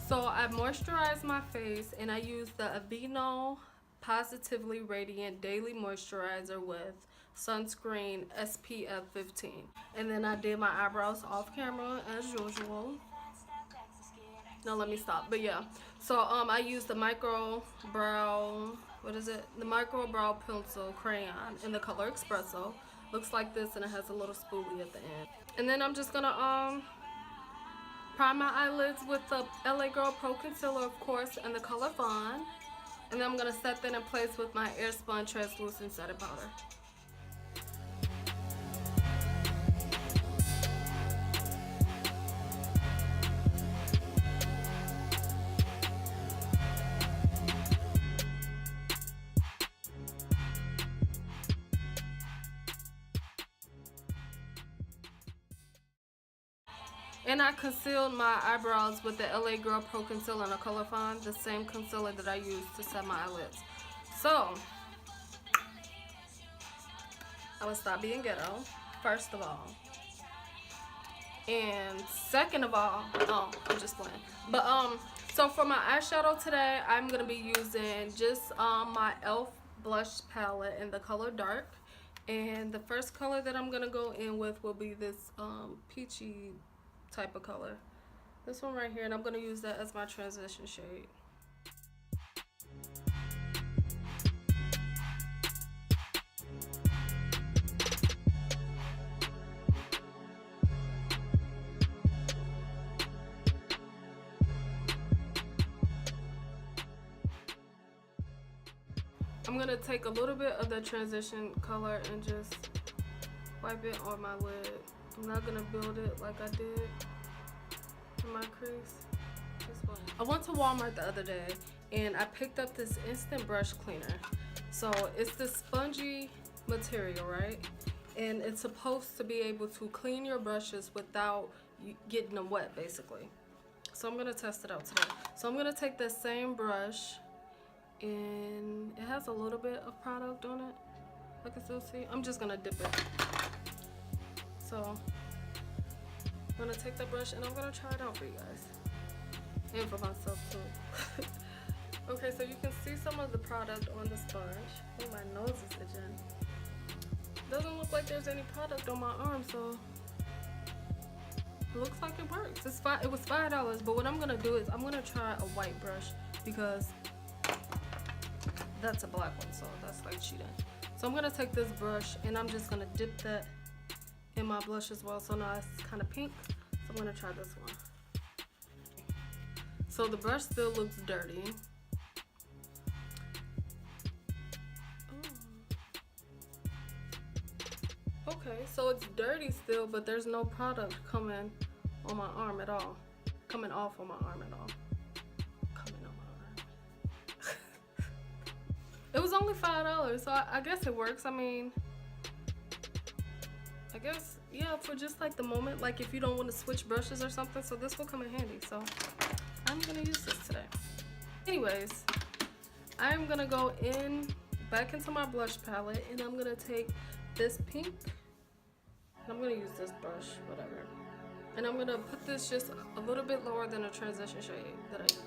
So I moisturized my face and I used the Avenoo Positively Radiant Daily Moisturizer with sunscreen SPF 15. And then I did my eyebrows off camera as usual. No, let me stop. But yeah, so I used the micro brow, what is it? The micro brow pencil crayon in the color Espresso. Looks like this, and it has a little spoolie at the end. And then I'm just gonna prime my eyelids with the LAGirl Pro Concealer, of course, in the color Fawn. And then I'm gonna set that in place with my Airspun translucent setting powder. And I concealed my eyebrows with the LAGirl Pro Concealer in the color Fawn, the same concealer that I used to set my eyelids. So, I would stop being ghetto, first of all. And second of all, oh, I'm just playing. But, so for my eyeshadow today, I'm going to be using just my e.l.f. blush palette in the color Dark. And the first color that I'm going to go in with will be this peachy type of color, this one right here, and I'm going to use that as my transition shade. I'm going to take a little bit of the transition color and just wipe it on my lid. I'm not going to build it like I did in my crease. I went to Walmart the other day and I picked up this instant brush cleaner. So it's this spongy material, right? And it's supposed to be able to clean your brushes without getting them wet, basically. So I'm going to test it out today. So I'm going to take the same brush, and it has a little bit of product on it. I can still see. I'm just going to dip it. So I'm gonna take the brush and I'm gonna try it out for you guys and for myself too. Okay, so you can see some of the product on the sponge. Oh, my nose is itching. Doesn't look like there's any product on my arm, so it looks like it works. It was $5, but what I'm gonna do is I'm gonna try a white brush because that's a black one, so that's like cheating. So I'm gonna take this brush and I'm just gonna dip that in my blush as well. So now it's kind of pink, so I'm gonna try this one. So the brush still looks dirty. Oh. Okay, so it's dirty still, but there's no product coming on my arm at all. Coming off on my arm at all. Coming on my arm. It was only $5, so I guess it works. I mean, I guess, yeah, for just like the moment, like if you don't want to switch brushes or something, so this will come in handy. So I'm gonna use this today. Anyways, I'm gonna go back into my blush palette, and I'm gonna take this pink, and I'm gonna use this brush, whatever, and I'm gonna put this just a little bit lower than a transition shade that I use.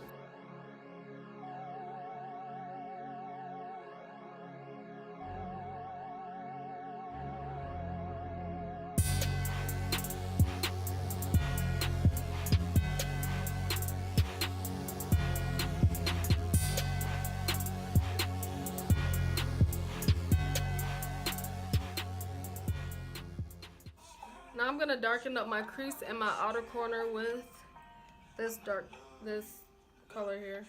Now I'm gonna darken up my crease and my outer corner with this color here,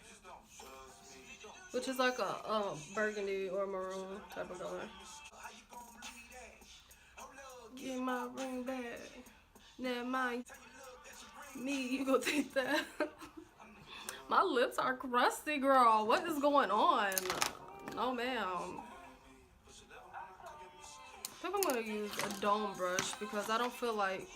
which is like a burgundy or maroon type of color. Get my ring back. Never mind me, you go take that. My lips are crusty, girl. What is going on? No, ma'am. I think I'm gonna use a dome brush because I don't feel like,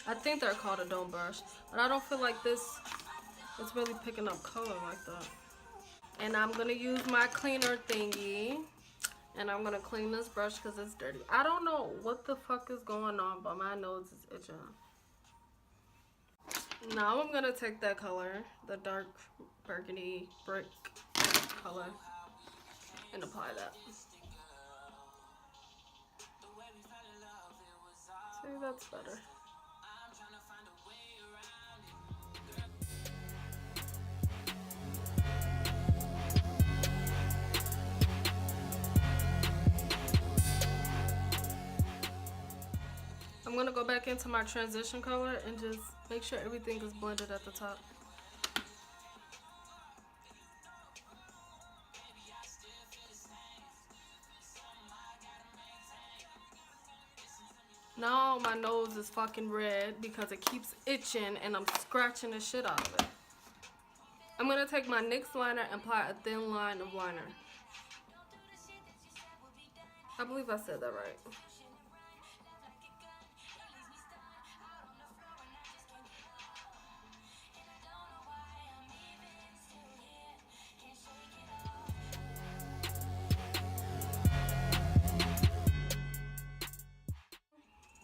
I think they're called a dome brush, but I don't feel like it's really picking up color like that. And I'm gonna use my cleaner thingy, and I'm gonna clean this brush because it's dirty. I don't know what the fuck is going on, but my nose is itching. Now I'm gonna take that color, the dark burgundy brick color, and apply that. See, that's better. I'm gonna go back into my transition color and just make sure everything is blended at the top. Now my nose is fucking red because it keeps itching and I'm scratching the shit out of it. I'm gonna take my NYX liner and apply a thin line of liner. I believe I said that right.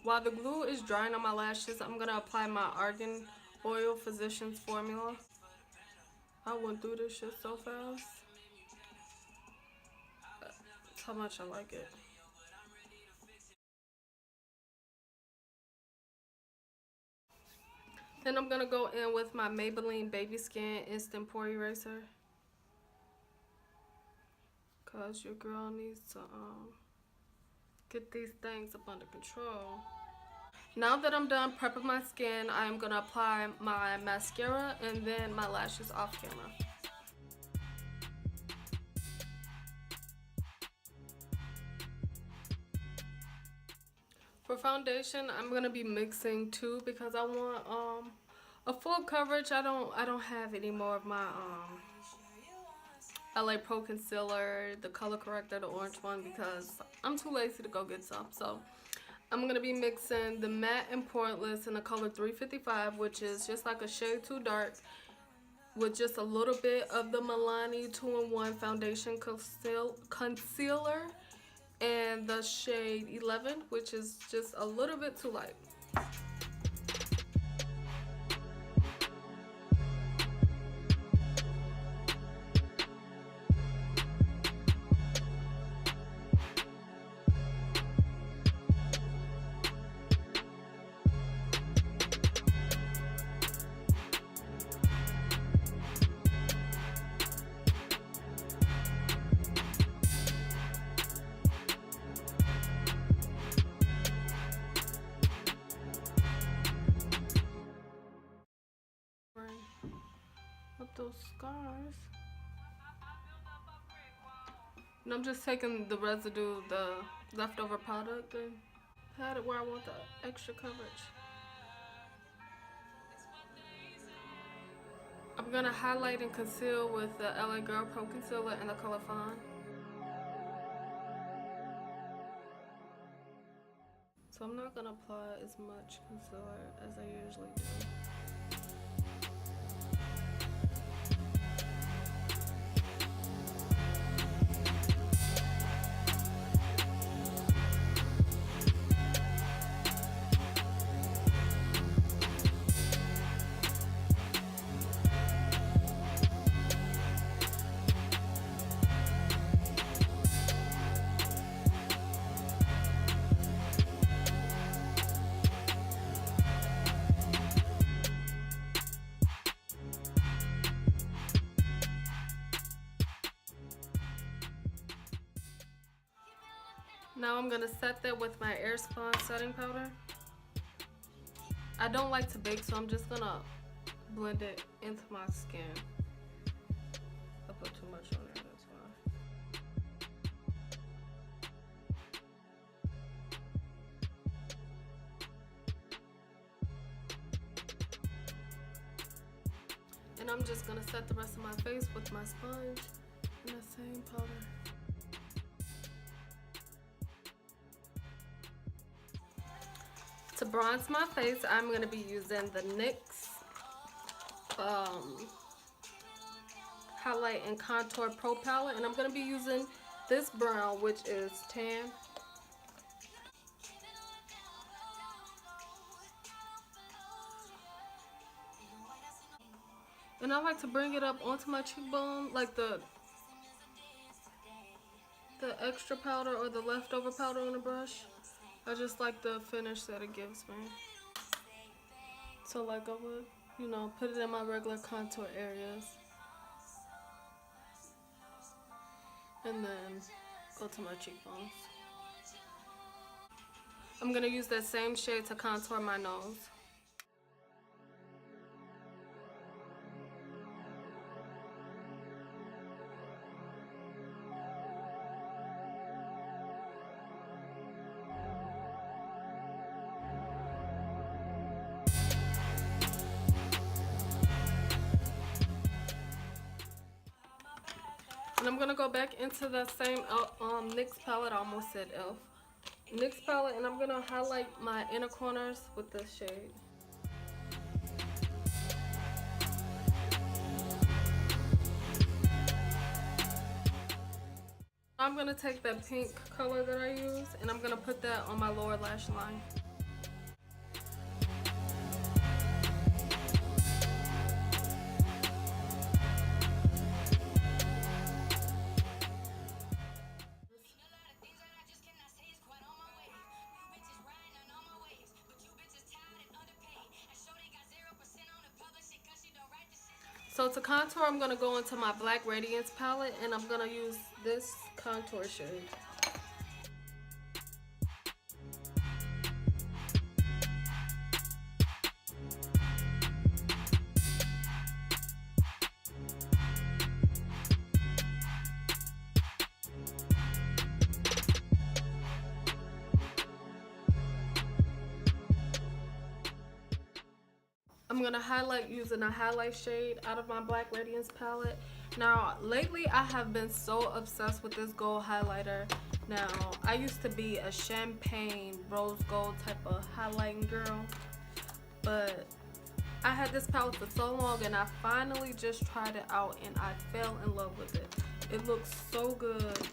While the glue is drying on my lashes, I'm gonna apply my Argan Oil Physicians Formula. I went through this shit so fast. That's how much I like it. Then I'm gonna go in with my Maybelline Baby Skin Instant Pore Eraser. Cause your girl needs to get these things up under control. Now that I'm done prepping my skin, I am gonna apply my mascara and then my lashes off camera. For foundation, I'm gonna be mixing two because I want a full coverage. I don't have any more of my LA Pro concealer, the color corrector, the orange one, because I'm too lazy to go get some. So I'm gonna be mixing the matte and poreless in the color 355, which is just like a shade too dark, with just a little bit of the Milani 2-in-1 foundation concealer, and the shade 11, which is just a little bit too light. Up those scars. And I'm just taking the residue, the leftover product, and pat it where I want the extra coverage. I'm gonna highlight and conceal with the LAGirl Pro Concealer in the color Fawn. So I'm not gonna apply as much concealer as I usually do. Now I'm gonna set that with my Airspun setting powder. I don't like to bake, so I'm just gonna blend it into my skin. I put too much on there, that's why. And I'm just gonna set the rest of my face with my sponge and the same powder. To bronze my face, I'm going to be using the NYX Highlight and Contour Pro Palette. And I'm going to be using this brown, which is tan. And I like to bring it up onto my cheekbone, like the extra powder or the leftover powder on the brush. I just like the finish that it gives me. So like I would, you know, put it in my regular contour areas. And then go to my cheekbones. I'm gonna use that same shade to contour my nose. And I'm gonna go back into that same NYX palette. I almost said e.l.f. NYX palette, and I'm gonna highlight my inner corners with this shade. I'm gonna take that pink color that I used, and I'm gonna put that on my lower lash line. So to contour, I'm going to go into my black radiance palette, and I'm going to use this contour shade. I'm going to highlight using a highlight shade out of my black radiance palette. Now, lately I have been so obsessed with this gold highlighter. Now, I used to be a champagne rose gold type of highlighting girl, but I had this palette for so long, and I finally just tried it out and I fell in love with it. It looks so good.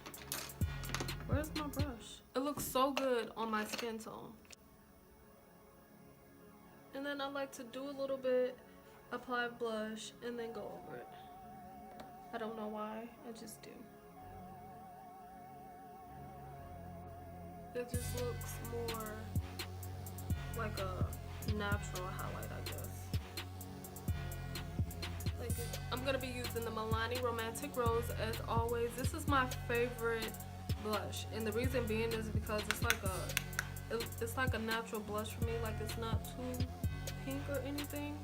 Where's my brush? It looks so good on my skin tone. And then I like to do a little bit, apply blush, and then go over it. I don't know why, I just do. It just looks more like a natural highlight, I guess. I'm gonna be using the Milani Romantic Rose as always. This is my favorite blush, and the reason being is because it's like a natural blush for me. Like, it's not too pink or anything.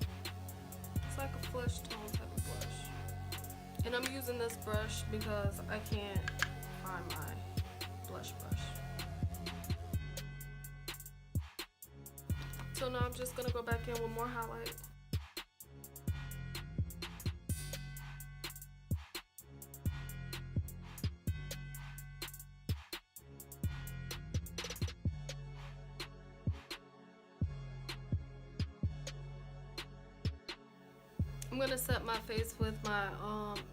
It's like a flesh tone type of blush. And I'm using this brush because I can't find my blush brush. So now I'm just gonna go back in with more highlight. I'm gonna set my face with my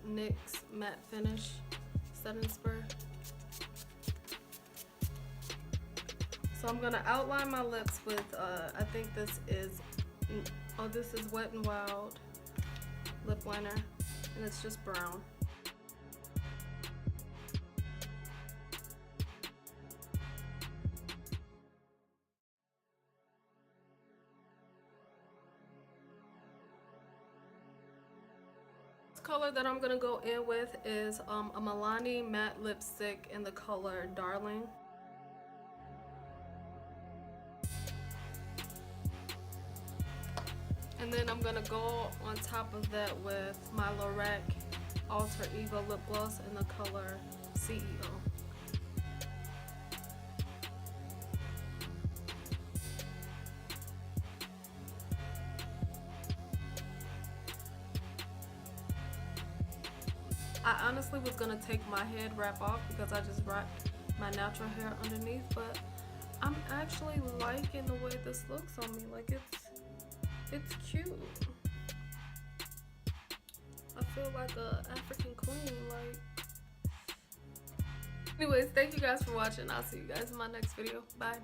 NYX Matte Finish setting spray. So I'm gonna outline my lips with I think this is Wet n Wild lip liner, and it's just brown. Color that I'm gonna go in with is a Milani matte lipstick in the color Darling. And then I'm gonna go on top of that with my Lorac Alter Ego lip gloss in the color CEO. I honestly was gonna take my head wrap off because I just wrapped my natural hair underneath, but I'm actually liking the way this looks on me. Like, it's cute. I feel like a African queen. Like, anyways, thank you guys for watching. I'll see you guys in my next video. Bye.